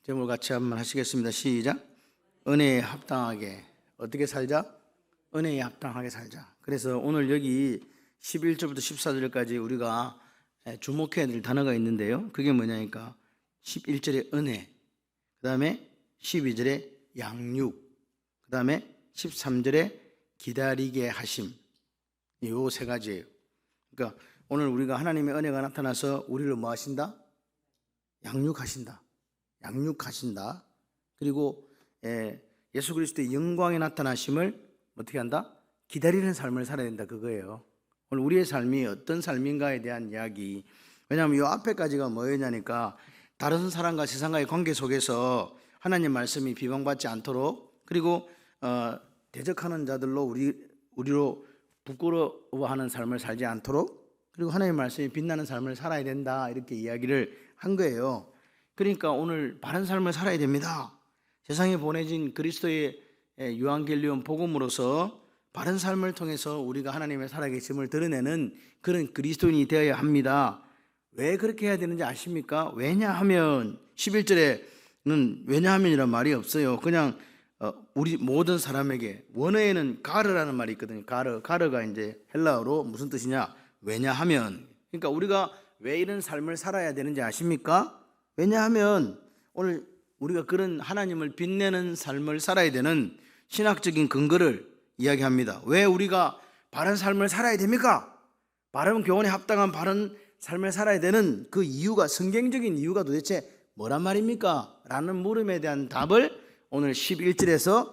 제목을 같이 한번 하시겠습니다. 시작. 은혜에 합당하게 어떻게 살자? 은혜에 합당하게 살자. 그래서 오늘 여기 11절부터 14절까지 우리가 주목해야 될 단어가 있는데요. 그게 뭐냐니까 11절에 은혜, 그 다음에 12절에 양육, 그 다음에 13절에 기다리게 하심. 이 세 가지예요. 그러니까 오늘 우리가 하나님의 은혜가 나타나서 우리를 뭐 하신다? 양육하신다. 양육하신다. 그리고 예수 그리스도의 영광에 나타나심을 어떻게 한다? 기다리는 삶을 살아야 된다, 그거예요. 오늘 우리의 삶이 어떤 삶인가에 대한 이야기. 왜냐하면 이 앞에까지가 뭐였냐니까 다른 사람과 세상과의 관계 속에서 하나님 말씀이 비방받지 않도록, 그리고 대적하는 자들로 우리로 부끄러워하는 삶을 살지 않도록, 그리고 하나님의 말씀이 빛나는 삶을 살아야 된다, 이렇게 이야기를 한 거예요. 그러니까 오늘 바른 삶을 살아야 됩니다. 세상에 보내진 그리스도의 유한겔리온 복음으로서 바른 삶을 통해서 우리가 하나님의 살아계심을 드러내는 그런 그리스도인이 되어야 합니다. 왜 그렇게 해야 되는지 아십니까? 왜냐하면 11절에는 왜냐하면이란 말이 없어요. 그냥 우리 모든 사람에게, 원어에는 가르라는 말이 있거든요. 가르가 이제 헬라어로 무슨 뜻이냐? 왜냐하면. 그러니까 우리가 왜 이런 삶을 살아야 되는지 아십니까? 왜냐하면 오늘 우리가 그런 하나님을 빛내는 삶을 살아야 되는 신학적인 근거를 이야기합니다. 왜 우리가 바른 삶을 살아야 됩니까? 바른 교훈에 합당한 바른 삶을 살아야 되는 그 이유가, 성경적인 이유가 도대체 뭐란 말입니까? 라는 물음에 대한 답을 오늘 11절에서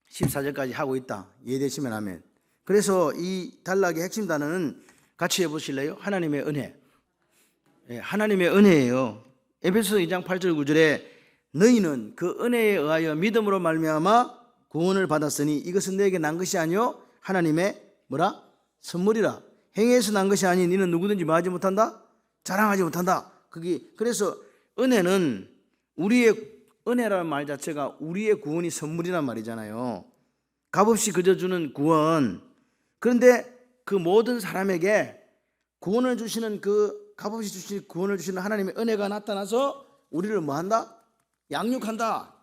14절까지 하고 있다. 이해되시면 하면. 그래서 이 단락의 핵심 단어는 같이 해보실래요? 하나님의 은혜. 하나님의 은혜예요. 에베소 2장 8절 9절에 너희는 그 은혜에 의하여 믿음으로 말미암아 구원을 받았으니 이것은 너에게 난 것이 아니요 하나님의 뭐라? 선물이라. 행위에서 난 것이 아니 너는 누구든지 뭐하지 못한다? 자랑하지 못한다. 그래서 은혜는 은혜라는 말 자체가 우리의 구원이 선물이란 말이잖아요. 값없이 그저 주는 구원. 그런데 그 모든 사람에게 구원을 주시는 값없이 주시는 구원을 주시는 하나님의 은혜가 나타나서 우리를 뭐한다? 양육한다.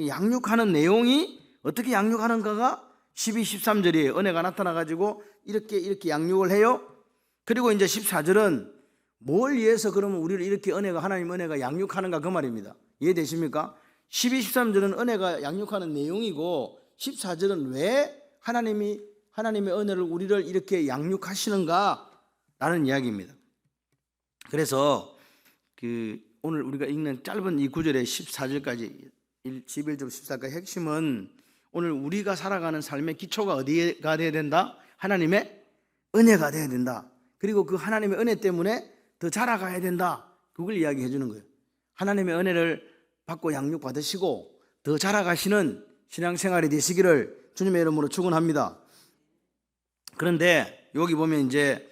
양육하는 내용이 어떻게 양육하는가가 12, 13절이에요. 은혜가 나타나가지고 이렇게 양육을 해요. 그리고 이제 14절은 뭘 위해서 그러면 우리를 이렇게 하나님 은혜가 양육하는가 그 말입니다. 이해되십니까? 12, 13절은 은혜가 양육하는 내용이고 14절은 왜 하나님의 은혜를 우리를 이렇게 양육하시는가 라는 이야기입니다. 그래서 오늘 우리가 읽는 짧은 이 구절의 14절까지 11절 14절까지 핵심은 오늘 우리가 살아가는 삶의 기초가 어디가 되어야 된다? 하나님의 은혜가 되어야 된다. 그리고 그 하나님의 은혜 때문에 더 자라가야 된다. 그걸 이야기해 주는 거예요. 하나님의 은혜를 받고 양육받으시고 더 자라가시는 신앙생활이 되시기를 주님의 이름으로 축원합니다. 그런데 여기 보면 이제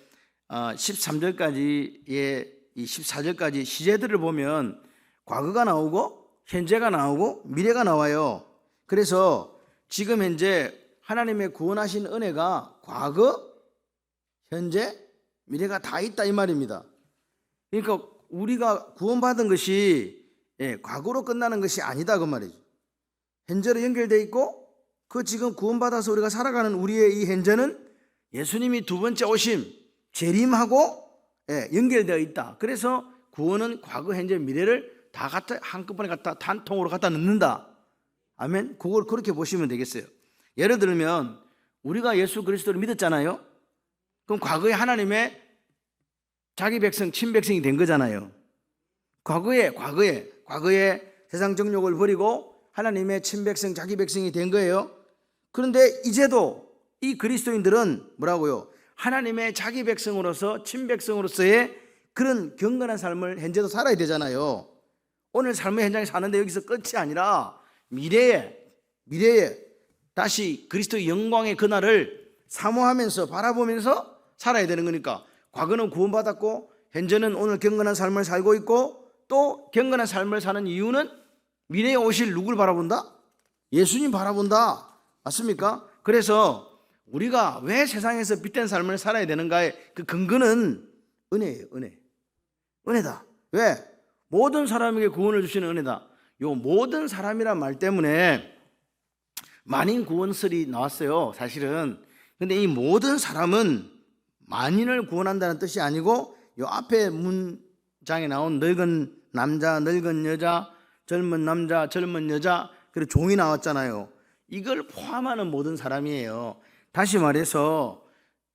13절까지의 이 14절까지 시제들을 보면 과거가 나오고 현재가 나오고 미래가 나와요. 그래서 지금 현재 하나님의 구원하신 은혜가 과거, 현재, 미래가 다 있다 이 말입니다. 그러니까 우리가 구원받은 것이 과거로 끝나는 것이 아니다 그 말이죠. 현재로 연결되어 있고 그 지금 구원받아서 우리가 살아가는 우리의 이 현재는 예수님이 두 번째 오심, 재림하고 연결되어 있다. 그래서 구원은 과거, 현재, 미래를 다 한꺼번에 단통으로 갖다 넣는다. 아멘. 그걸 그렇게 보시면 되겠어요. 예를 들면 우리가 예수 그리스도를 믿었잖아요. 그럼 과거에 하나님의 자기 백성, 친백성이 된 거잖아요. 과거에 세상 정욕을 버리고 하나님의 친백성, 자기 백성이 된 거예요. 그런데 이제도 이 그리스도인들은 뭐라고요? 하나님의 자기 백성으로서 친백성으로서의 그런 경건한 삶을 현재도 살아야 되잖아요. 오늘 삶의 현장에 사는데 여기서 끝이 아니라 미래에 다시 그리스도의 영광의 그날을 사모하면서 바라보면서 살아야 되는 거니까 과거는 구원받았고 현재는 오늘 경건한 삶을 살고 있고 또 경건한 삶을 사는 이유는 미래에 오실 누굴 바라본다? 예수님 바라본다. 맞습니까? 그래서 우리가 왜 세상에서 빛된 삶을 살아야 되는가의 그 근거는 은혜예요. 은혜다. 왜? 모든 사람에게 구원을 주시는 은혜다. 요 모든 사람이란 말 때문에 만인 구원설이 나왔어요, 사실은. 근데 이 모든 사람은 만인을 구원한다는 뜻이 아니고 요 앞에 문장에 나온 늙은 남자, 늙은 여자, 젊은 남자, 젊은 여자, 그리고 종이 나왔잖아요. 이걸 포함하는 모든 사람이에요. 다시 말해서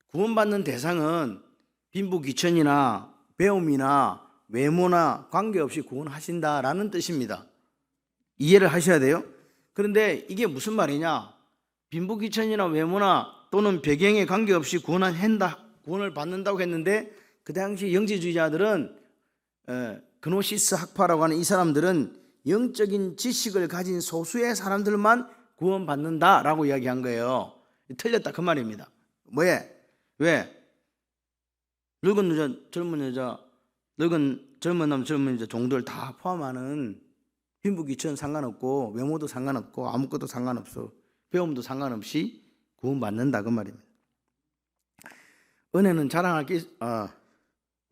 구원받는 대상은 빈부귀천이나 배움이나 외모나 관계없이 구원하신다라는 뜻입니다. 이해를 하셔야 돼요. 그런데 이게 무슨 말이냐? 빈부귀천이나 외모나 또는 배경에 관계없이 구원을 받는다고 했는데, 그 당시 영지주의자들은 그노시스 학파라고 하는 이 사람들은 영적인 지식을 가진 소수의 사람들만 구원받는다라고 이야기한 거예요. 틀렸다 그 말입니다. 왜? 늙은 여자, 젊은 여자, 젊은 남, 젊은 여자 종들 다 포함하는 빈부귀천 상관없고 외모도 상관없고 아무것도 상관없어, 배움도 상관없이 구원받는다 그 말입니다. 은혜는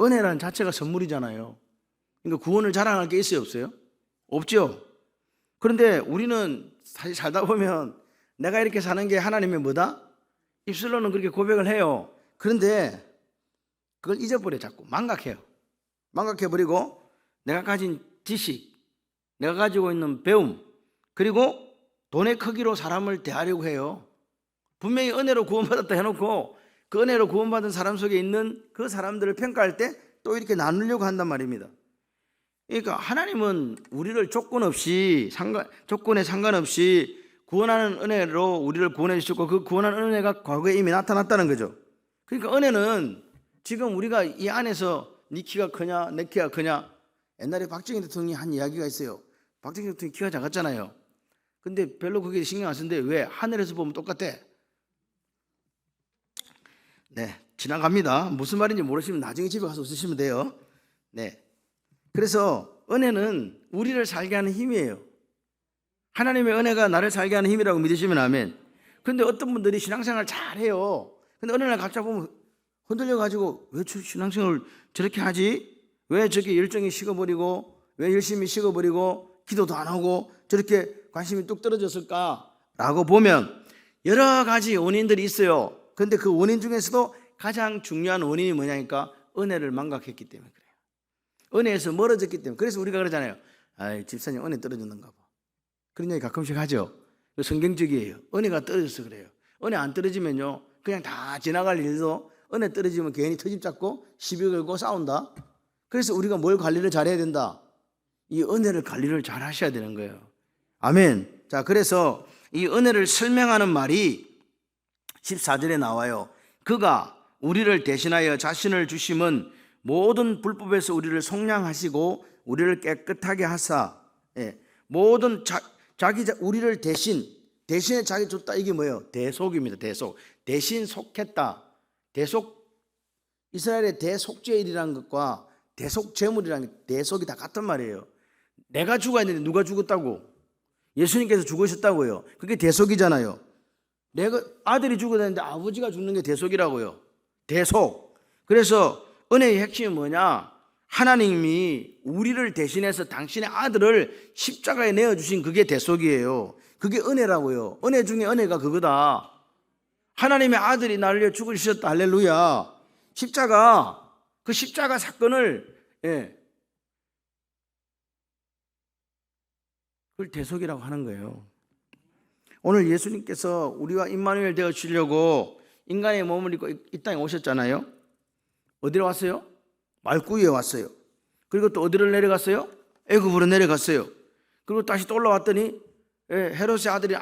은혜라는 자체가 선물이잖아요. 그러니까 구원을 자랑할 게 있어요, 없어요? 없죠. 그런데 우리는 사실 살다 보면 내가 이렇게 사는 게 하나님의 뭐다? 입술로는 그렇게 고백을 해요. 그런데 그걸 잊어버려, 자꾸 망각해버리고 내가 가진 지식, 내가 가지고 있는 배움, 그리고 돈의 크기로 사람을 대하려고 해요. 분명히 은혜로 구원받았다 해놓고 그 은혜로 구원받은 사람 속에 있는 그 사람들을 평가할 때 또 이렇게 나누려고 한단 말입니다. 그러니까 하나님은 우리를 조건에 상관없이 구원하는 은혜로 우리를 구원해 주셨고, 그 구원하는 은혜가 과거에 이미 나타났다는 거죠. 그러니까 은혜는 지금 우리가 이 안에서 네 키가 크냐 내 키가 크냐, 옛날에 박정희 대통령이 한 이야기가 있어요. 박정희 대통령이 키가 작았잖아요. 근데 별로 그게 신경 안 쓰는데 왜? 하늘에서 보면 똑같대. 네, 지나갑니다. 무슨 말인지 모르시면 나중에 집에 가서 웃으시면 돼요. 네, 그래서 은혜는 우리를 살게 하는 힘이에요. 하나님의 은혜가 나를 살게 하는 힘이라고 믿으시면 아멘. 근데 어떤 분들이 신앙생활 잘해요. 근데 어느 날 갑자기 보면 흔들려가지고 왜 신앙생활을 저렇게 하지? 왜 저렇게 열정이 식어버리고, 왜 열심히 식어버리고 기도도 안 하고 저렇게 관심이 뚝 떨어졌을까라고 보면 여러 가지 원인들이 있어요. 근데 그 원인 중에서도 가장 중요한 원인이 뭐냐니까 은혜를 망각했기 때문에 그래요. 은혜에서 멀어졌기 때문에. 그래서 우리가 그러잖아요. 아이, 집사님 은혜 떨어졌는가 봐. 그런 얘기 가끔씩 하죠. 성경적이에요. 은혜가 떨어져서 그래요. 은혜 안 떨어지면요, 그냥 다 지나갈 일도, 은혜 떨어지면 괜히 터집 잡고 시비 걸고 싸운다. 그래서 우리가 뭘 관리를 잘해야 된다? 이 은혜를 관리를 잘 하셔야 되는 거예요. 아멘. 자, 그래서 이 은혜를 설명하는 말이 14절에 나와요. 그가 우리를 대신하여 자신을 주심은 모든 불법에서 우리를 속량하시고 우리를 깨끗하게 하사, 모든 우리를 대신에 자기 줬다. 이게 뭐예요? 대속입니다. 대신 속했다. 이스라엘의 대속죄일이라는 것과 대속죄물이라는 게, 대속이 다 같은 말이에요. 내가 죽어야 되는데 누가 죽었다고? 예수님께서 죽으셨다고요. 그게 대속이잖아요. 내가 아들이 죽어야 되는데 아버지가 죽는 게 대속이라고요. 대속. 그래서 은혜의 핵심이 뭐냐? 하나님이 우리를 대신해서 당신의 아들을 십자가에 내어주신 그게 대속이에요. 그게 은혜라고요. 은혜 중에 은혜가 그거다. 하나님의 아들이 나를 위해 죽으셨다. 할렐루야. 그 십자가 사건을, 그걸 대속이라고 하는 거예요. 오늘 예수님께서 우리와 임마누엘 되어 주려고 인간의 몸을 입고 이 땅에 오셨잖아요. 어디로 왔어요? 말구유에 왔어요. 그리고 또 어디를 내려갔어요? 애굽으로 내려갔어요. 그리고 다시 또 올라왔더니 헤롯의 아들이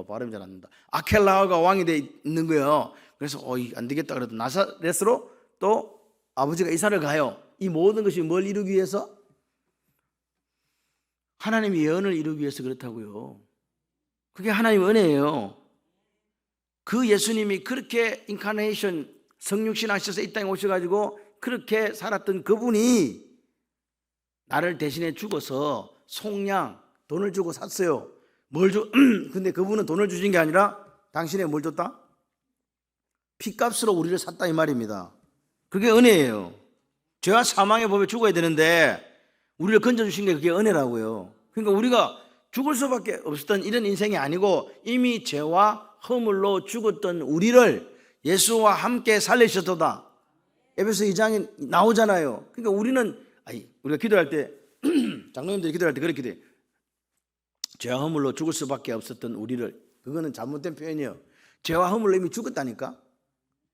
발음이 잘 안 난다. 아켈라가 왕이 돼 있는 거예요. 그래서 안 되겠다 그래도 나사렛으로 또 아버지가 이사를 가요. 이 모든 것이 뭘 이루기 위해서? 하나님의 예언을 이루기 위해서 그렇다고요. 그게 하나님의 은혜예요. 그 예수님이 그렇게 인카네이션, 성육신 하셔서 이 땅에 오셔가지고 그렇게 살았던 그분이 나를 대신해 죽어서 속량, 돈을 주고 샀어요. 근데 그분은 돈을 주신 게 아니라 당신의 뭘 줬다? 피값으로 우리를 샀다 이 말입니다. 그게 은혜예요. 죄와 사망의 법에 죽어야 되는데 우리를 건져주신 게 그게 은혜라고요. 그러니까 우리가 죽을 수밖에 없었던 이런 인생이 아니고 이미 죄와 허물로 죽었던 우리를 예수와 함께 살리셨도다. 에베소 2장에 나오잖아요. 그러니까 우리가 기도할 때 장로님들이 기도할 때 그렇게 기도해요. 죄와 허물로 죽을 수밖에 없었던 우리를, 그거는 잘못된 표현이에요. 죄와 허물로 이미 죽었다니까.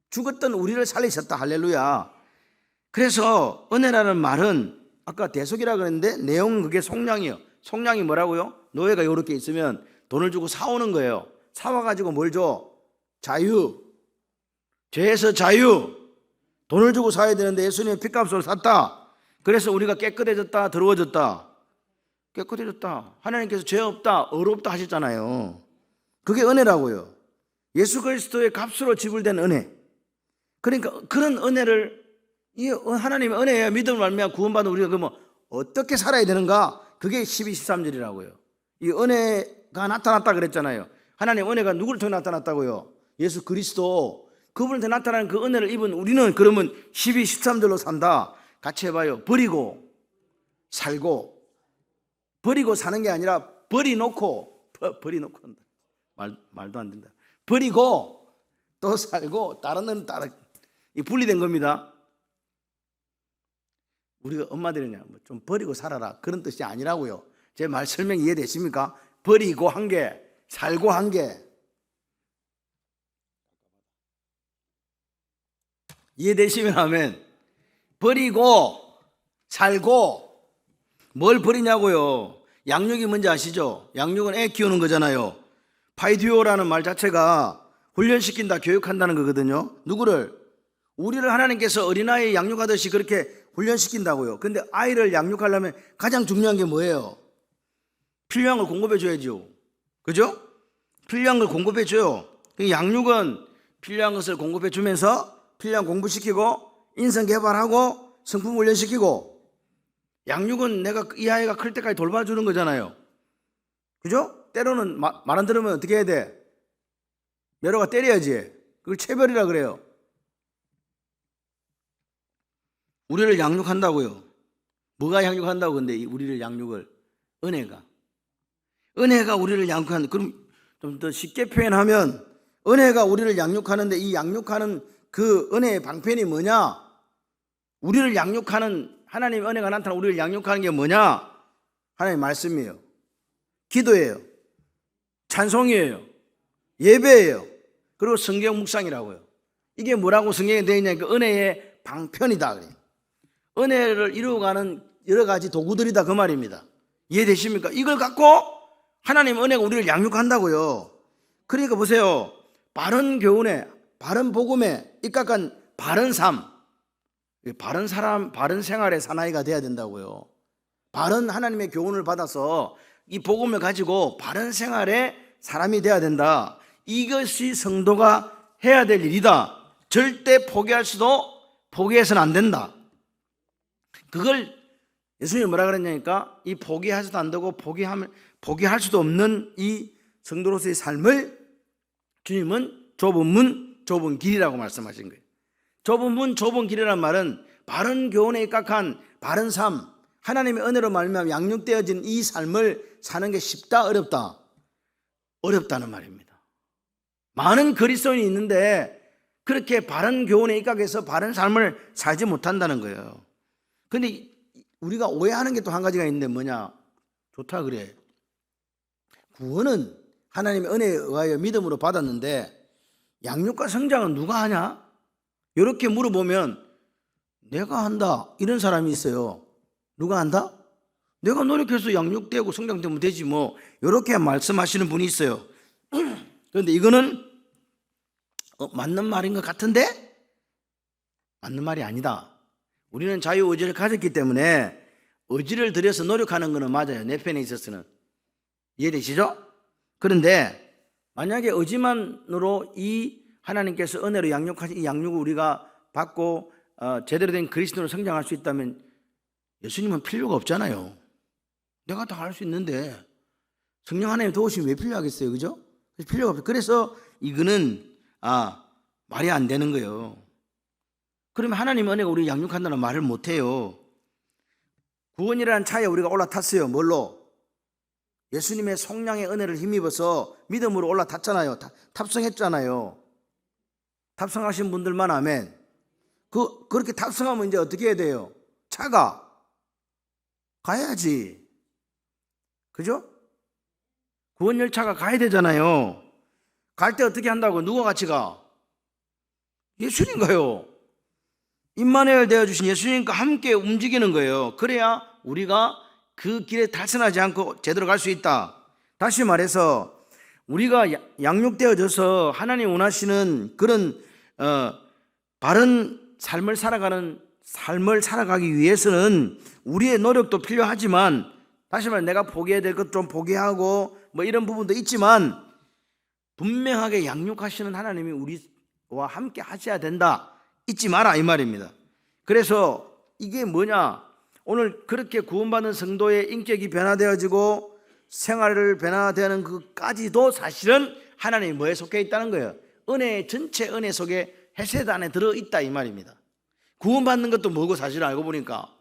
죽었던 우리를 살리셨다. 할렐루야. 그래서 은혜라는 말은 아까 대속이라 그랬는데 내용은 그게 속량이에요. 속량이 뭐라고요? 노예가 이렇게 있으면 돈을 주고 사오는 거예요. 사와가지고 뭘 줘? 자유. 죄에서 자유. 돈을 주고 사야 되는데 예수님의 피값으로 샀다. 그래서 우리가 깨끗해졌다, 더러워졌다. 깨끗해졌다. 하나님께서 죄 없다, 어렵다 하셨잖아요. 그게 은혜라고요. 예수 그리스도의 값으로 지불된 은혜. 그러니까 그런 은혜를, 이 하나님의 은혜에 믿음을 말미암아 구원받은 우리가 그러면 어떻게 살아야 되는가? 그게 12, 13절이라고요. 이 은혜가 나타났다 그랬잖아요. 하나님의 은혜가 누구를 통해 나타났다고요? 예수 그리스도. 그분을 통해 나타나는 그 은혜를 입은 우리는 그러면 12, 13절로 산다. 같이 해봐요. 버리고 살고. 버리고 사는 게 아니라 버리놓고 한다. 말도 안 된다. 버리고 또 살고 다른 건 따라. 이 분리된 겁니다. 우리가 엄마들이냐 좀 버리고 살아라 그런 뜻이 아니라고요. 제 말 설명 이해되십니까? 버리고 한 게, 살고 한 게. 이해되시면 하면 버리고 살고. 뭘 버리냐고요? 양육이 뭔지 아시죠? 양육은 애 키우는 거잖아요. 파이디오라는 말 자체가 훈련시킨다, 교육한다는 거거든요. 누구를? 우리를 하나님께서 어린아이 양육하듯이 그렇게 훈련시킨다고요. 근데 아이를 양육하려면 가장 중요한 게 뭐예요? 필요한 걸 공급해 줘야죠. 그죠? 필요한 걸 공급해 줘요. 양육은 필요한 것을 공급해 주면서 필요한 공부시키고 인성 개발하고 성품 훈련시키고, 양육은 내가 이 아이가 클 때까지 돌봐주는 거잖아요. 그죠? 때로는 말 안 들으면 어떻게 해야 돼? 매로가 때려야지. 그걸 체벌이라 그래요. 우리를 양육한다고요. 뭐가 양육한다고? 근데 우리를 양육을 은혜가 우리를 양육하는. 그럼 좀 더 쉽게 표현하면 은혜가 우리를 양육하는데 이 양육하는 그 은혜의 방편이 뭐냐? 우리를 양육하는 하나님의 은혜가 나타나 우리를 양육하는 게 뭐냐? 하나님의 말씀이에요. 기도예요. 찬송이에요. 예배예요. 그리고 성경 묵상이라고요. 이게 뭐라고 성경에 되어 있냐니까 은혜의 방편이다 그래요. 은혜를 이루어가는 여러 가지 도구들이다 그 말입니다. 이해되십니까? 이걸 갖고 하나님 은혜가 우리를 양육한다고요. 그러니까 보세요. 바른 교훈에, 바른 복음에 입각한 바른 삶, 바른 사람, 바른 생활의 사나이가 돼야 된다고요. 바른 하나님의 교훈을 받아서 이 복음을 가지고 바른 생활의 사람이 돼야 된다. 이것이 성도가 해야 될 일이다. 절대 포기해서는 안 된다. 그걸 예수님이 뭐라 그랬냐니까 이 포기해서도 안 되고 포기할 수도 없는 이 성도로서의 삶을 주님은 좁은 문 좁은 길이라고 말씀하신 거예요. 좁은 문 좁은 길이란 말은 바른 교훈에 입각한 바른 삶, 하나님의 은혜로 말미암아 양육되어진 이 삶을 사는 게 쉽다 어렵다? 어렵다는 말입니다. 많은 그리스도인이 있는데 그렇게 바른 교훈에 입각해서 바른 삶을 살지 못한다는 거예요. 근데 우리가 오해하는 게 또 한 가지가 있는데 뭐냐? 좋다 그래. 구원은 하나님의 은혜에 의하여 믿음으로 받았는데 양육과 성장은 누가 하냐? 이렇게 물어보면 내가 한다 이런 사람이 있어요. 누가 한다? 내가 노력해서 양육되고 성장되면 되지 뭐, 이렇게 말씀하시는 분이 있어요. 그런데 이거는 맞는 말인 것 같은데 맞는 말이 아니다. 우리는 자유의지를 가졌기 때문에 의지를 들여서 노력하는 것은 맞아요. 내 편에 있어서는. 이해되시죠? 그런데 만약에 의지만으로 이 하나님께서 은혜로 양육하신 이 양육을 우리가 받고 제대로 된 그리스도로 성장할 수 있다면 예수님은 필요가 없잖아요. 내가 다 할 수 있는데 성령 하나님 도우시면 왜 필요하겠어요? 그죠? 필요가 없어요. 그래서 이거는 말이 안 되는 거예요. 그러면 하나님 은혜가 우리 양육한다는 말을 못해요. 구원이라는 차에 우리가 올라탔어요. 뭘로? 예수님의 속량의 은혜를 힘입어서 믿음으로 올라탔잖아요. 탑승했잖아요. 탑승하신 분들만 아멘. 그렇게 탑승하면 이제 어떻게 해야 돼요? 차가 가야지. 그죠? 구원 열차가 가야 되잖아요. 갈 때 어떻게 한다고? 누가 같이 가? 예수님과요. 임마누엘 되어주신 예수님과 함께 움직이는 거예요. 그래야 우리가 그 길에 탈선하지 않고 제대로 갈 수 있다. 다시 말해서 우리가 양육되어져서 하나님 원하시는 그런 바른 삶을 살아가기 위해서는 우리의 노력도 필요하지만, 다시 말해 내가 포기해야 될 것 좀 포기하고 뭐 이런 부분도 있지만, 분명하게 양육하시는 하나님이 우리와 함께 하셔야 된다. 잊지 마라 이 말입니다. 그래서 이게 뭐냐? 오늘 그렇게 구원받은 성도의 인격이 변화되어지고 생활을 변화되는 그까지도 사실은 하나님이 뭐에 속해 있다는 거예요? 은혜, 전체 은혜 속에 헤세드 안에 들어있다 이 말입니다. 구원받는 것도 뭐고 사실 알고 보니까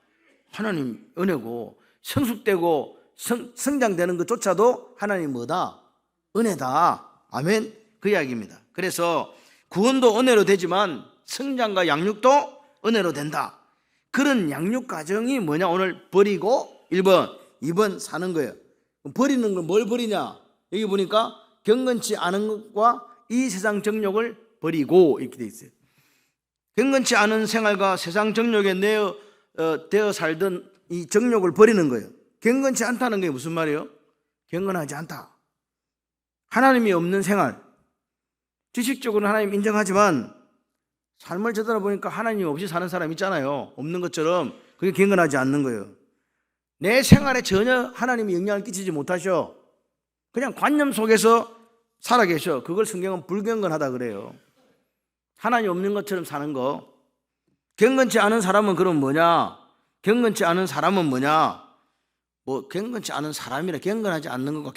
하나님 은혜고, 성숙되고 성장되는 것조차도 하나님 뭐다? 은혜다. 아멘. 그 이야기입니다. 그래서 구원도 은혜로 되지만 성장과 양육도 은혜로 된다. 그런 양육 과정이 뭐냐? 오늘 버리고 1번, 2번 사는 거예요. 버리는 건 뭘 버리냐? 여기 보니까 경건치 않은 것과 이 세상 정욕을 버리고 이렇게 돼 있어요. 경건치 않은 생활과 세상 정욕에 되어 살던 이 정욕을 버리는 거예요. 경건치 않다는 게 무슨 말이에요? 경건하지 않다. 하나님이 없는 생활. 지식적으로는 하나님 인정하지만 삶을 제대로 보니까 하나님 없이 사는 사람 있잖아요. 없는 것처럼. 그게 경건하지 않는 거예요. 내 생활에 전혀 하나님이 영향을 끼치지 못하셔. 그냥 관념 속에서 살아계셔. 그걸 성경은 불경건하다 그래요. 하나님 없는 것처럼 사는 거. 경건치 않은 사람은 그럼 뭐냐? 경건치 않은 사람은 뭐냐? 뭐 경건치 않은 사람이라, 경건하지 않는 것과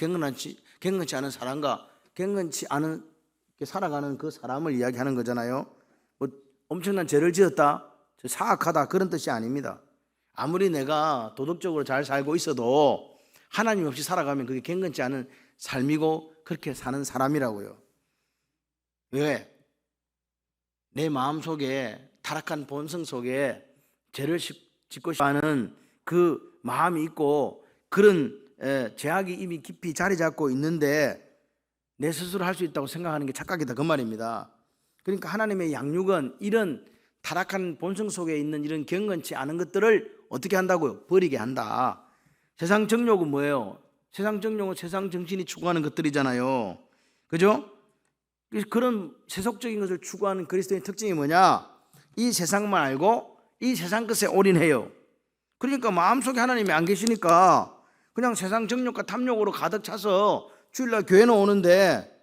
경건치 않은 사람과 경건치 않은 살아가는 그 사람을 이야기하는 거잖아요. 뭐 엄청난 죄를 지었다, 사악하다 그런 뜻이 아닙니다. 아무리 내가 도덕적으로 잘 살고 있어도 하나님 없이 살아가면 그게 경건치 않은 삶이고 그렇게 사는 사람이라고요. 왜? 내 마음속에 타락한 본성 속에 죄를 짓고 싶어하는 그 마음이 있고, 그런 죄악이 이미 깊이 자리 잡고 있는데 내 스스로 할 수 있다고 생각하는 게 착각이다 그 말입니다. 그러니까 하나님의 양육은 이런 타락한 본성 속에 있는 이런 경건치 않은 것들을 어떻게 한다고요? 버리게 한다. 세상 정욕은 뭐예요? 세상 정욕은 세상 정신이 추구하는 것들이잖아요. 그죠? 그런 세속적인 것을 추구하는 그리스도인의 특징이 뭐냐? 이 세상만 알고 이 세상 것에 올인해요. 그러니까 마음속에 하나님이 안 계시니까 그냥 세상 정욕과 탐욕으로 가득 차서 주일날 교회는 오는데,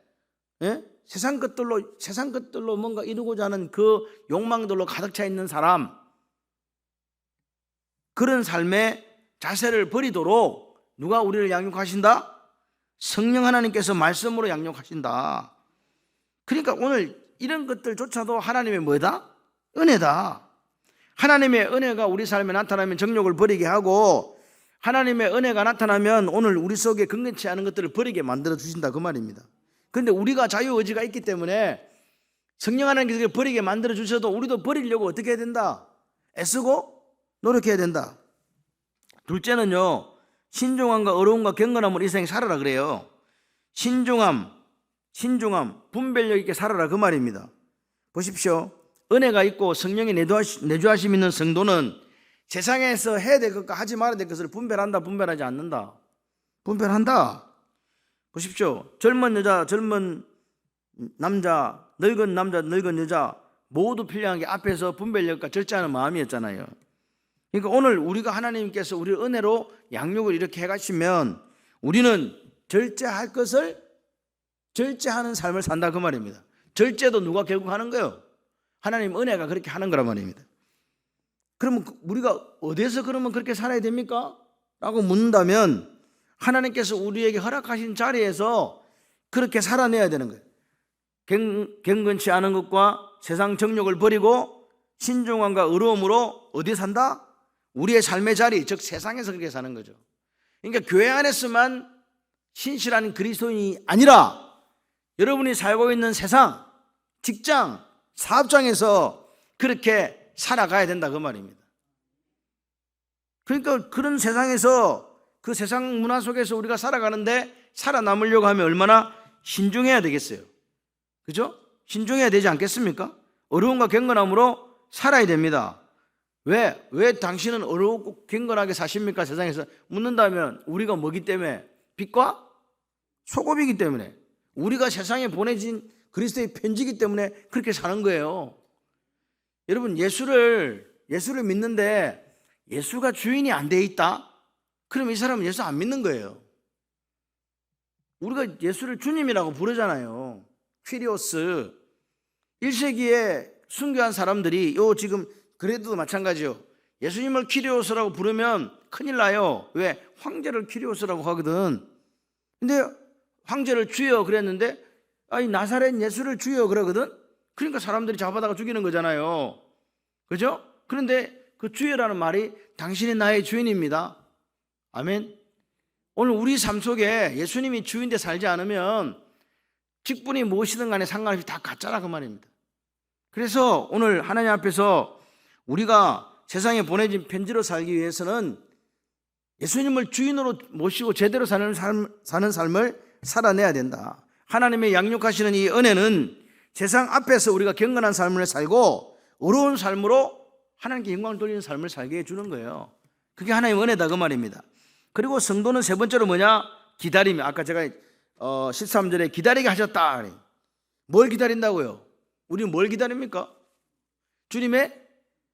세상 것들로 뭔가 이루고자 하는 그 욕망들로 가득 차 있는 사람, 그런 삶의 자세를 버리도록 누가 우리를 양육하신다? 성령 하나님께서 말씀으로 양육하신다. 그러니까 오늘 이런 것들조차도 하나님의 뭐다? 은혜다. 하나님의 은혜가 우리 삶에 나타나면 정욕을 버리게 하고, 하나님의 은혜가 나타나면 오늘 우리 속에 건건치 않은 것들을 버리게 만들어 주신다 그 말입니다. 그런데 우리가 자유의지가 있기 때문에 성령 하나님께서 버리게 만들어 주셔도 우리도 버리려고 어떻게 해야 된다? 애쓰고 노력해야 된다. 둘째는요, 신중함과 어려움과 경건함으로 이 세상에 살아라 그래요. 신중함, 분별력 있게 살아라 그 말입니다. 보십시오. 은혜가 있고 성령의 내주하심 있는 성도는 세상에서 해야 될 것과 하지 말아야 될 것을 분별한다, 분별하지 않는다? 분별한다. 보십시오. 젊은 여자, 젊은 남자, 늙은 남자, 늙은 여자 모두 필요한 게 앞에서 분별력과 절제하는 마음이었잖아요. 그러니까 오늘 우리가 하나님께서 우리를 은혜로 양육을 이렇게 해가시면 우리는 절제할 것을 절제하는 삶을 산다 그 말입니다. 절제도 누가 결국 하는 거예요? 하나님 은혜가 그렇게 하는 거란 말입니다. 그러면 우리가 어디서 그러면 그렇게 살아야 됩니까? 라고 묻는다면 하나님께서 우리에게 허락하신 자리에서 그렇게 살아내야 되는 거예요. 경건치 않은 것과 세상 정욕을 버리고 신중함과 의로움으로 어디에 산다? 우리의 삶의 자리, 즉 세상에서 그렇게 사는 거죠. 그러니까 교회 안에서만 신실한 그리스도인이 아니라 여러분이 살고 있는 세상, 직장, 사업장에서 그렇게 살아가야 된다 그 말입니다. 그러니까 그런 세상에서, 그 세상 문화 속에서 우리가 살아가는데 살아남으려고 하면 얼마나 신중해야 되겠어요. 그죠? 신중해야 되지 않겠습니까? 어려움과 경건함으로 살아야 됩니다. 왜 당신은 어렵고 경건하게 사십니까? 세상에서 묻는다면 우리가 뭐기 때문에? 빛과 소금이기 때문에, 우리가 세상에 보내진 그리스도의 편지이기 때문에 그렇게 사는 거예요. 여러분, 예수를 믿는데 예수가 주인이 안 돼 있다? 그럼 이 사람은 예수 안 믿는 거예요. 우리가 예수를 주님이라고 부르잖아요. 퀴리오스. 1세기에 순교한 사람들이 지금 그래도 마찬가지요. 예수님을 퀴리오스라고 부르면 큰일 나요. 왜? 황제를 퀴리오스라고 하거든. 근데 황제를 주여 그랬는데 아니 나사렛 예수를 주여 그러거든. 그러니까 사람들이 잡아다가 죽이는 거잖아요. 그죠? 그런데 그 주여라는 말이 당신이 나의 주인입니다. 아멘. 오늘 우리 삶 속에 예수님이 주인데 살지 않으면 직분이 무엇이든 간에 상관없이 다 가짜라 그 말입니다. 그래서 오늘 하나님 앞에서 우리가 세상에 보내진 편지로 살기 위해서는 예수님을 주인으로 모시고 제대로 사는 삶을 살아내야 된다. 하나님의 양육하시는 이 은혜는 세상 앞에서 우리가 경건한 삶을 살고 어려운 삶으로 하나님께 영광을 돌리는 삶을 살게 해주는 거예요. 그게 하나님의 은혜다 그 말입니다. 그리고 성도는 세 번째로 뭐냐? 기다림이. 아까 제가 13절에 기다리게 하셨다. 뭘 기다린다고요? 우리는 뭘 기다립니까? 주님의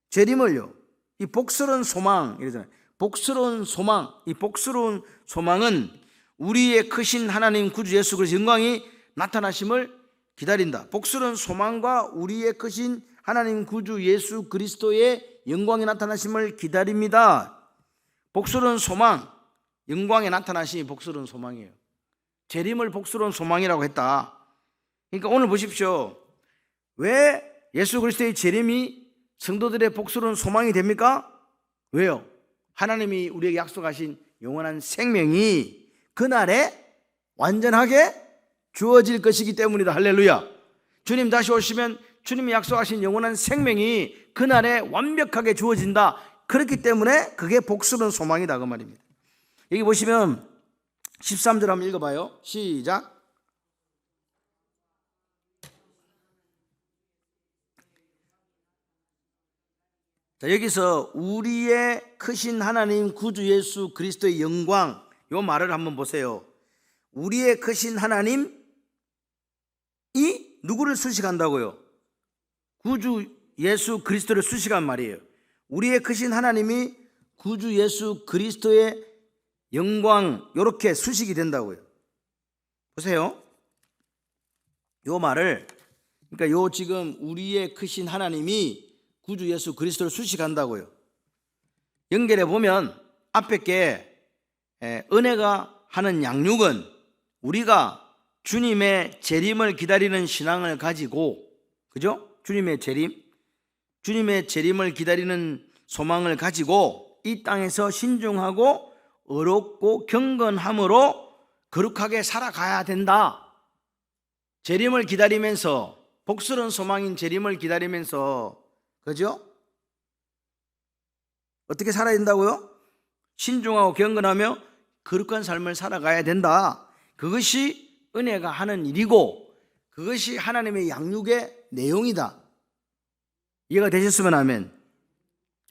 재림을요. 이 복스러운 소망 이러잖아요. 복스러운 소망. 이 복스러운 소망은 우리의 크신 하나님 구주 예수 그리스도의 영광이 나타나심을 기다린다. 복스러운 소망과 우리의 크신 하나님 구주 예수 그리스도의 영광이 나타나심을 기다립니다. 복스러운 소망, 영광에 나타나심이 복스러운 소망이에요. 재림을 복스러운 소망이라고 했다. 그러니까 오늘 보십시오. 왜 예수 그리스도의 재림이 성도들의 복스러운 소망이 됩니까? 왜요? 하나님이 우리에게 약속하신 영원한 생명이 그날에 완전하게 주어질 것이기 때문이다. 할렐루야. 주님 다시 오시면 주님이 약속하신 영원한 생명이 그날에 완벽하게 주어진다. 그렇기 때문에 그게 복스러운 소망이다 그 말입니다. 여기 보시면 13절 한번 읽어봐요. 시작. 자, 여기서 우리의 크신 하나님 구주 예수 그리스도의 영광, 요 말을 한번 보세요. 우리의 크신 하나님이 누구를 수식한다고요? 구주 예수 그리스도를 수식한 말이에요. 우리의 크신 하나님이 구주 예수 그리스도의 영광, 요렇게 수식이 된다고요. 보세요. 요 말을, 그러니까 요 지금 우리의 크신 하나님이 구주 예수 그리스도를 수식한다고요. 연결해 보면 앞에 게 은혜가 하는 양육은 우리가 주님의 재림을 기다리는 신앙을 가지고, 그죠? 주님의 재림을 기다리는 소망을 가지고 이 땅에서 신중하고 어렵고 경건함으로 거룩하게 살아가야 된다. 재림을 기다리면서, 복스러운 소망인 재림을 기다리면서, 그죠? 어떻게 살아야 된다고요? 신중하고 경건하며 거룩한 삶을 살아가야 된다. 그것이 은혜가 하는 일이고 그것이 하나님의 양육의 내용이다. 이해가 되셨으면 아멘.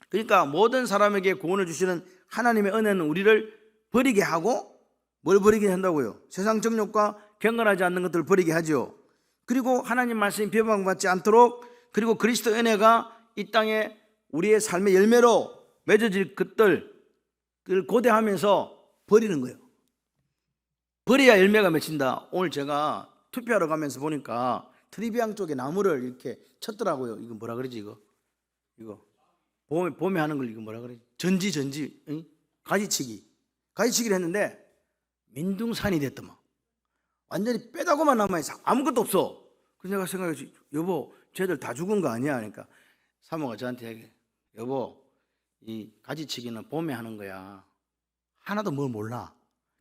그러니까 모든 사람에게 구원을 주시는 하나님의 은혜는 우리를 버리게 하고, 뭘 버리게 한다고요? 세상 정욕과 경건하지 않는 것들을 버리게 하죠. 그리고 하나님 말씀이 비방받지 않도록, 그리고 그리스도 은혜가 이 땅에 우리의 삶의 열매로 맺어질 것들을 고대하면서 버리는 거예요. 버려야 열매가 맺힌다. 오늘 제가 투표하러 가면서 보니까 트리비앙 쪽에 나무를 이렇게 쳤더라고요. 이거 뭐라 그러지 이거 봄에 하는 걸 이거 뭐라 그러지? 전지 응? 가지치기를 했는데 민둥산이 됐더만. 완전히 빼다고만 남아있어. 아무것도 없어. 그래서 내가 생각했지, 여보 쟤들 다 죽은 거 아니야? 그러니까 사모가 저한테 얘기해. 여보, 이 가지치기는 봄에 하는 거야. 하나도 뭘 몰라.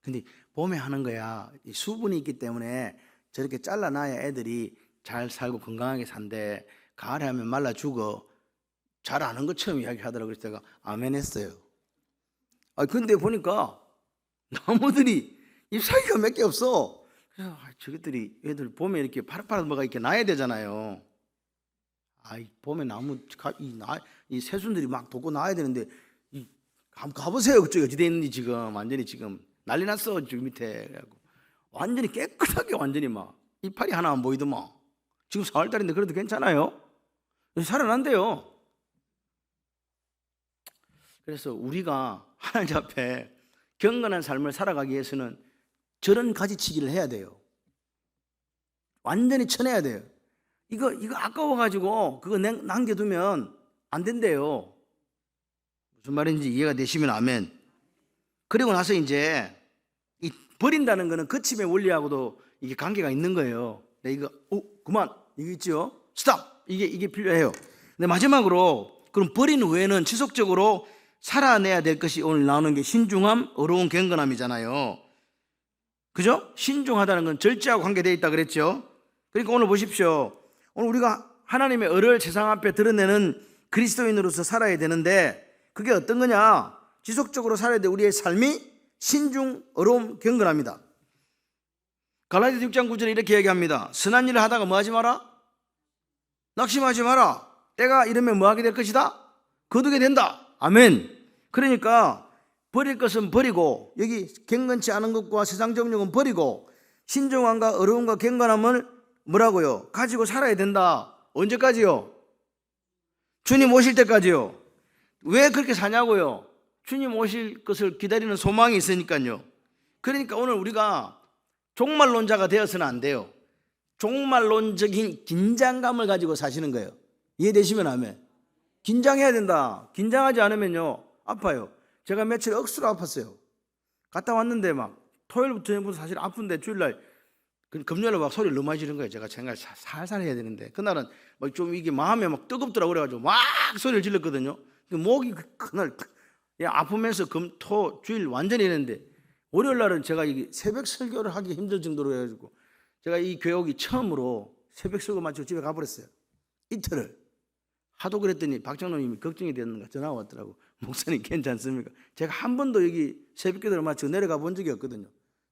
근데 봄에 하는 거야. 이 수분이 있기 때문에 저렇게 잘라놔야 애들이 잘 살고 건강하게 산대. 가을에 하면 말라 죽어. 잘 아는 것처럼 이야기하더라고요. 그래서 제가 아멘 했어요. 근데 보니까 나무들이 잎사귀가 몇 개 없어. 그래서 저것들이 애들 봄에 이렇게 파릇파릇 뭐가 이렇게 나야 되잖아요. 봄에 나무 이 새순들이 막 돋고 나야 되는데 한번 가보세요. 그쪽에 어찌 돼 있는지 지금 완전히 지금 난리 났어. 지금 밑에 완전히 깨끗하게 완전히 막 이파리 하나 안 보이더만. 지금 4월달인데 그래도 괜찮아요. 살아난대요. 그래서 우리가 하나님 앞에 경건한 삶을 살아가기 위해서는 저런 가지치기를 해야 돼요. 완전히 쳐내야 돼요. 이거 아까워가지고 그거 남겨두면 안 된대요. 무슨 말인지 이해가 되시면 아멘. 그리고 나서 이제 이 버린다는 거는 거침의 원리하고도 이게 관계가 있는 거예요. 이거 그만 이거 있죠. 스탑 이게 필요해요. 근데 마지막으로 그럼 버린 후에는 지속적으로 살아내야 될 것이 오늘 나오는 게 신중함, 어려운 경건함이잖아요. 그죠? 신중하다는 건 절제하고 관계되어 있다 그랬죠. 그러니까 오늘 보십시오. 오늘 우리가 하나님의 의를 세상 앞에 드러내는 그리스도인으로서 살아야 되는데 그게 어떤 거냐? 지속적으로 살아야 될 우리의 삶이 신중, 어려움, 경건합니다. 갈라디아서 6장 9절에 이렇게 얘기합니다. 선한 일을 하다가 뭐 하지 마라? 낙심하지 마라. 때가 이르면 뭐 하게 될 것이다? 거두게 된다. 아멘. 그러니까 버릴 것은 버리고 여기 경건치 않은 것과 세상 정욕은 버리고 신중함과 어려움과 경건함을 뭐라고요? 가지고 살아야 된다. 언제까지요? 주님 오실 때까지요. 왜 그렇게 사냐고요? 주님 오실 것을 기다리는 소망이 있으니까요. 그러니까 오늘 우리가 종말론자가 되어서는 안 돼요. 종말론적인 긴장감을 가지고 사시는 거예요. 이해되시면 아멘. 긴장해야 된다. 긴장하지 않으면요 아파요. 제가 며칠 억수로 아팠어요. 갔다 왔는데 막 토요일부터 저녁부터 사실 아픈데 주일날 금요일에 막 소리를 너무 많이 지른 거예요. 제가 생각 살살 해야 되는데 그날은 막 좀 이게 마음에 막 뜨겁더라고 그래가지고 막 소리를 질렀거든요. 목이 그날 아프면서 금, 토, 주일 완전히 했는데 월요일 날은 제가 이게 새벽 설교를 하기 힘들 정도로 해가지고 제가 이 교회 오기 처음으로 새벽 설교 마치고 집에 가버렸어요. 이틀을 하도 그랬더니 박 장로님이 걱정이 됐는가 전화가 왔더라고. 목사님 괜찮습니까? 제가 한 번도 여기 새벽 기도를 마치고 내려가 본 적이 없거든요.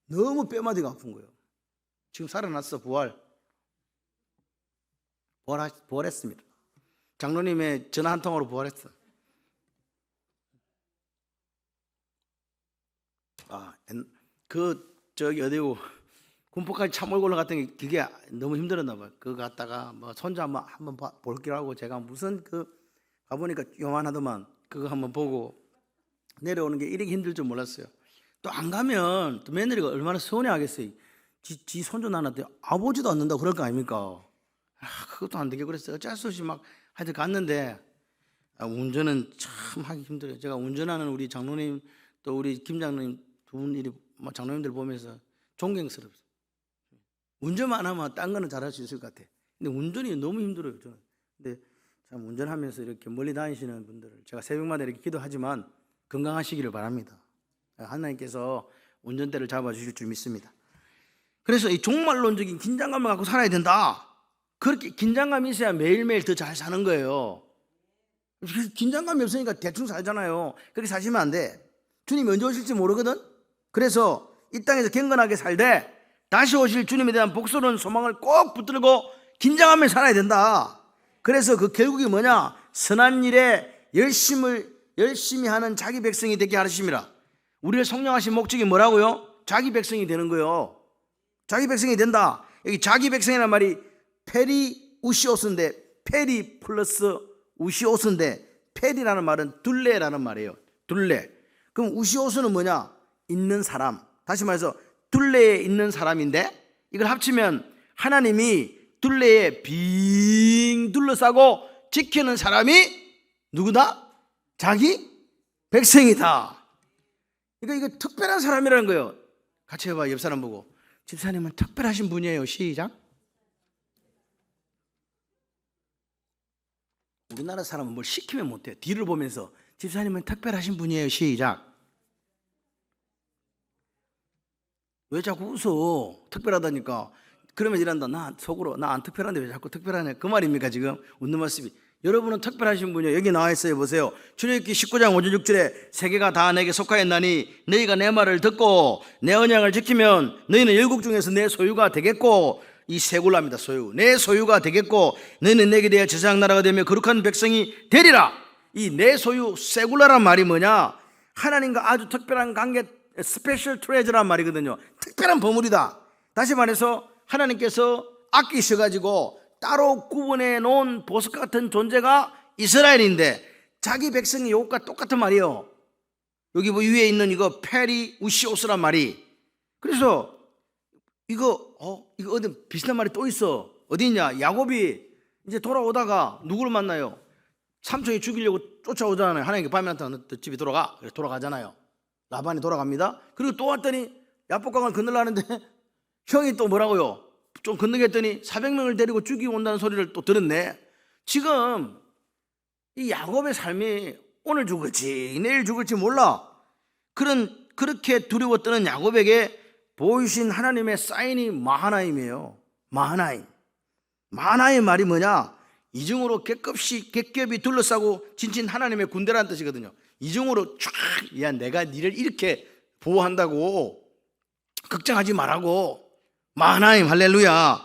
너무 뼈마디가 아픈 거예요. 지금 살아났어. 부활했습니다. 장로님의 전화 한 통으로 부활했어. 저기 어디고 군포까지 차 몰고 올라갔던 게 그게 너무 힘들었나 봐요. 그거 갔다가 뭐 손자 한번 볼기로 하고 제가 무슨 가보니까 요만하더만 그거 한번 보고 내려오는 게 이렇게 힘들 줄 몰랐어요. 또 안 가면 또 며느리가 얼마나 서운해하겠어요. 지 손주 나한테 아버지도 않는다고 그럴 거 아닙니까? 그것도 안 되게 그랬어요. 어쩔 수 없이 막 하여튼 갔는데 운전은 참 하기 힘들어요. 제가 운전하는 우리 장로님 또 우리 김 장로님 두 분이 장로님들 보면서 존경스럽어요. 운전만 하면 딴 거는 잘할 수 있을 것 같아요. 근데 운전이 너무 힘들어요 저는. 근데 참 운전하면서 이렇게 멀리 다니시는 분들을 제가 새벽마다 이렇게 기도하지만 건강하시기를 바랍니다. 하나님께서 운전대를 잡아주실 줄 믿습니다. 그래서 이 종말론적인 긴장감을 갖고 살아야 된다. 그렇게 긴장감이 있어야 매일매일 더 잘 사는 거예요. 긴장감이 없으니까 대충 살잖아요. 그렇게 사시면 안 돼. 주님이 언제 오실지 모르거든. 그래서 이 땅에서 경건하게 살되 다시 오실 주님에 대한 복스러운 소망을 꼭 붙들고 긴장하며 살아야 된다. 그래서 그 결국이 뭐냐? 선한 일에 열심히 하는 자기 백성이 되게 하심이라. 우리를 성령하신 목적이 뭐라고요? 자기 백성이 되는 거예요. 자기 백성이 된다. 여기 자기 백성이라는 말이 페리우시오스인데 페리 플러스 우시오스인데 페리라는 말은 둘레라는 말이에요. 둘레. 그럼 우시오스는 뭐냐? 있는 사람. 다시 말해서 둘레에 있는 사람인데 이걸 합치면 하나님이 둘레에 빙 둘러싸고 지키는 사람이 누구다? 자기 백성이다. 이거 특별한 사람이라는 거예요. 같이 해봐. 옆 사람 보고. 집사님은 특별하신 분이에요. 시작. 우리나라 사람은 뭘 시키면 못해요. 뒤를 보면서 집사님은 특별하신 분이에요. 시작. 왜 자꾸 웃어? 특별하다니까. 그러면 이란다. 나 속으로 나 안 특별한데 왜 자꾸 특별하냐? 그 말입니까 지금? 웃는 모습이. 여러분은 특별하신 분이에요. 여기 나와 있어요. 보세요. 출애굽기 19장 5절 6절에 세계가 다 내게 속하였나니 너희가 내 말을 듣고 내 언약을 지키면 너희는 열국 중에서 내 소유가 되겠고, 이 세굴라입니다. 소유. 내 소유가 되겠고 너희는 내게 대해 제사장 나라가 되며 거룩한 백성이 되리라. 이 내 소유 세굴라란 말이 뭐냐? 하나님과 아주 특별한 관계, 스페셜 트레저란 말이거든요. 특별한 보물이다. 다시 말해서 하나님께서 아끼셔가지고 따로 구분해 놓은 보석 같은 존재가 이스라엘인데, 자기 백성이 이것과 똑같은 말이에요. 여기 뭐 위에 있는 이거 페리 우시오스란 말이. 그래서 이거 어디 비슷한 말이 또 있어. 어디 있냐? 야곱이 이제 돌아오다가 누구를 만나요? 삼촌이 죽이려고 쫓아오잖아요. 하나님께 밤에 나타나서 집에 돌아가. 그래서 돌아가잖아요. 라반이 돌아갑니다. 그리고 또 왔더니 야복강을 건너려는데 형이 또 뭐라고요? 좀 건너겠더니 400명을 데리고 죽이고 온다는 소리를 또 들었네. 지금 이 야곱의 삶이 오늘 죽을지 내일 죽을지 몰라. 그렇게 두려워 떠는 야곱에게 보이신 하나님의 사인이 마하나임이에요. 마하나임 말이 뭐냐? 이중으로 겹겹이 둘러싸고 진친 하나님의 군대라는 뜻이거든요. 이중으로 쫙, 야 내가 니를 이렇게 보호한다고, 걱정하지 말라고. 마하나임, 할렐루야.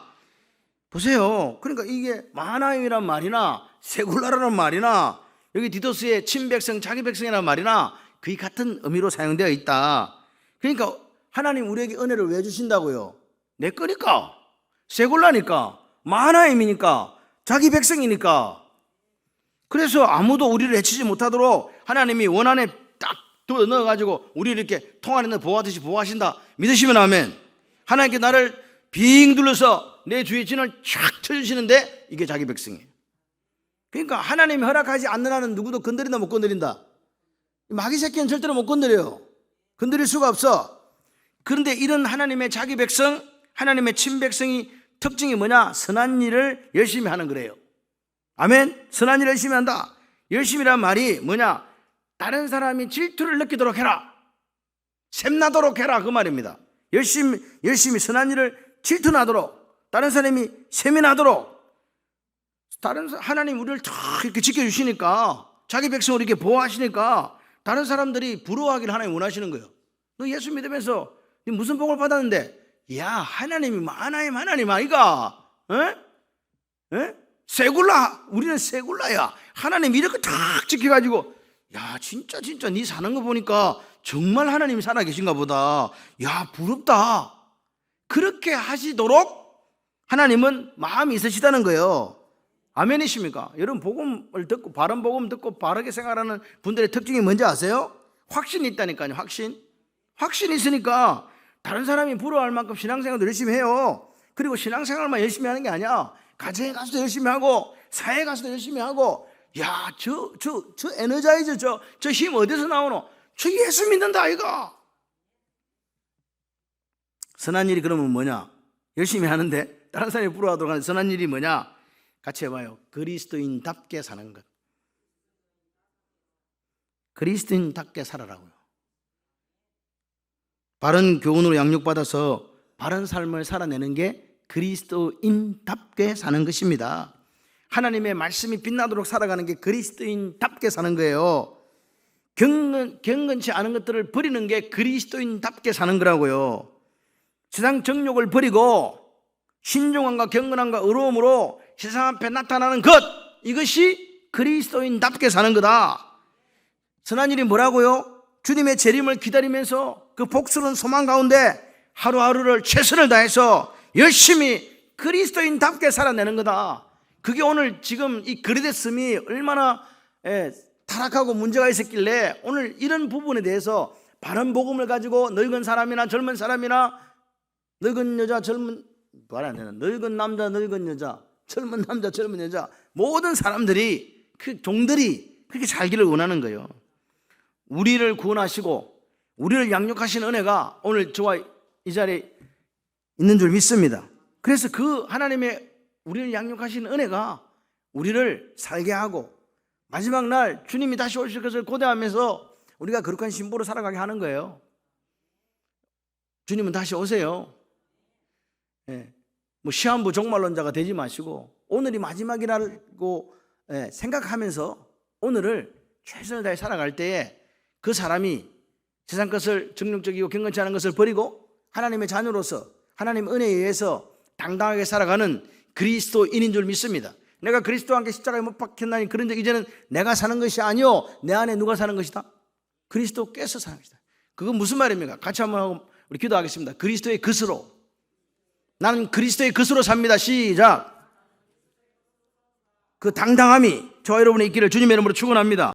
보세요. 그러니까 이게 마하나임이란 말이나 세굴라라는 말이나 여기 디도스의 친백성, 자기 백성이라는 말이나 거의 같은 의미로 사용되어 있다. 그러니까 하나님 우리에게 은혜를 왜 주신다고요? 내 거니까, 세굴라니까, 마하나임이니까, 자기 백성이니까. 그래서 아무도 우리를 해치지 못하도록 하나님이 원안에 딱 넣어가지고 우리를 이렇게 통 안에 보호하듯이 보호하신다. 믿으시면 아멘. 하나님께 나를 빙 둘러서 내 주의 진을 촥 쳐주시는데 이게 자기 백성이에요. 그러니까 하나님이 허락하지 않는 한은 누구도 건드린다 못 건드린다. 마귀 새끼는 절대로 못 건드려요. 건드릴 수가 없어. 그런데 이런 하나님의 자기 백성, 하나님의 친백성이 특징이 뭐냐? 선한 일을 열심히 하는 거래요. 아멘. 선한 일을 열심히 한다. 열심이란 말이 뭐냐? 다른 사람이 질투를 느끼도록 해라, 샘나도록 해라, 그 말입니다. 열심히 선한 일을 질투나도록, 다른 사람이 샘이 나도록. 하나님 우리를 다 이렇게 지켜주시니까, 자기 백성을 이렇게 보호하시니까 다른 사람들이 부러워하기를 하나님 원하시는 거예요. 너 예수 믿으면서 무슨 복을 받았는데? 야, 하나님이 하나님 아이가? 에? 세굴라. 우리는 세굴라야. 하나님 이렇게 탁 지켜가지고, 야 진짜 네 사는 거 보니까 정말 하나님이 살아계신가 보다. 야 부럽다. 그렇게 하시도록 하나님은 마음이 있으시다는 거예요. 아멘이십니까? 여러분 복음을 듣고, 바른 복음 듣고 바르게 생활하는 분들의 특징이 뭔지 아세요? 확신이 있다니까요. 확신이 있으니까 다른 사람이 부러워할 만큼 신앙생활도 열심히 해요. 그리고 신앙생활만 열심히 하는 게 아니야. 가정에 가서도 열심히 하고, 사회에 가서도 열심히 하고. 야, 저 에너자이저, 저 힘 어디서 나오노? 저 예수 믿는다, 아이가. 선한 일이 그러면 뭐냐? 열심히 하는데 다른 사람이 부러워하도록 하는 선한 일이 뭐냐? 같이 해봐요. 그리스도인답게 사는 것. 그리스도인답게 살아라고요. 바른 교훈으로 양육받아서 바른 삶을 살아내는 게 그리스도인답게 사는 것입니다. 하나님의 말씀이 빛나도록 살아가는 게 그리스도인답게 사는 거예요. 경건치 않은 것들을 버리는 게 그리스도인답게 사는 거라고요. 세상 정욕을 버리고 신중함과 경건함과 의로움으로 세상 앞에 나타나는 것, 이것이 그리스도인답게 사는 거다. 선한 일이 뭐라고요? 주님의 재림을 기다리면서 그 복스러운 소망 가운데 하루하루를 최선을 다해서 열심히 그리스도인답게 살아내는 거다. 그게 오늘 지금 이 그리데스미 얼마나 타락하고 문제가 있었길래 오늘 이런 부분에 대해서 바른 복음을 가지고 늙은 사람이나 젊은 사람이나, 늙은 여자 젊은 말 안 되나, 늙은 남자 늙은 여자, 젊은 남자 젊은 여자, 모든 사람들이, 그 종들이 그렇게 살기를 원하는 거예요. 우리를 구원하시고 우리를 양육하신 은혜가 오늘 저와 이 자리에 있는 줄 믿습니다. 그래서 그 하나님의 우리를 양육하신 은혜가 우리를 살게 하고 마지막 날 주님이 다시 오실 것을 고대하면서 우리가 거룩한 신부로 살아가게 하는 거예요. 주님은 다시 오세요. 뭐 시한부 종말론자가 되지 마시고 오늘이 마지막이라고 생각하면서 오늘을 최선을 다해 살아갈 때에 그 사람이 세상 것을 정욕적이고 경건치 않은 것을 버리고 하나님의 자녀로서 하나님의 은혜에 의해서 당당하게 살아가는 그리스도인인 줄 믿습니다. 내가 그리스도와 함께 십자가에 못 박혔나니 그런 적 이제는 내가 사는 것이 아니요 내 안에 누가 사는 것이다? 그리스도께서 사는 것이다. 그건 무슨 말입니까? 같이 한번 하고 우리 기도하겠습니다. 그리스도의 것으로, 나는 그리스도의 것으로 삽니다. 시작. 그 당당함이 저와 여러분의 있기를 주님의 이름으로 축원합니다.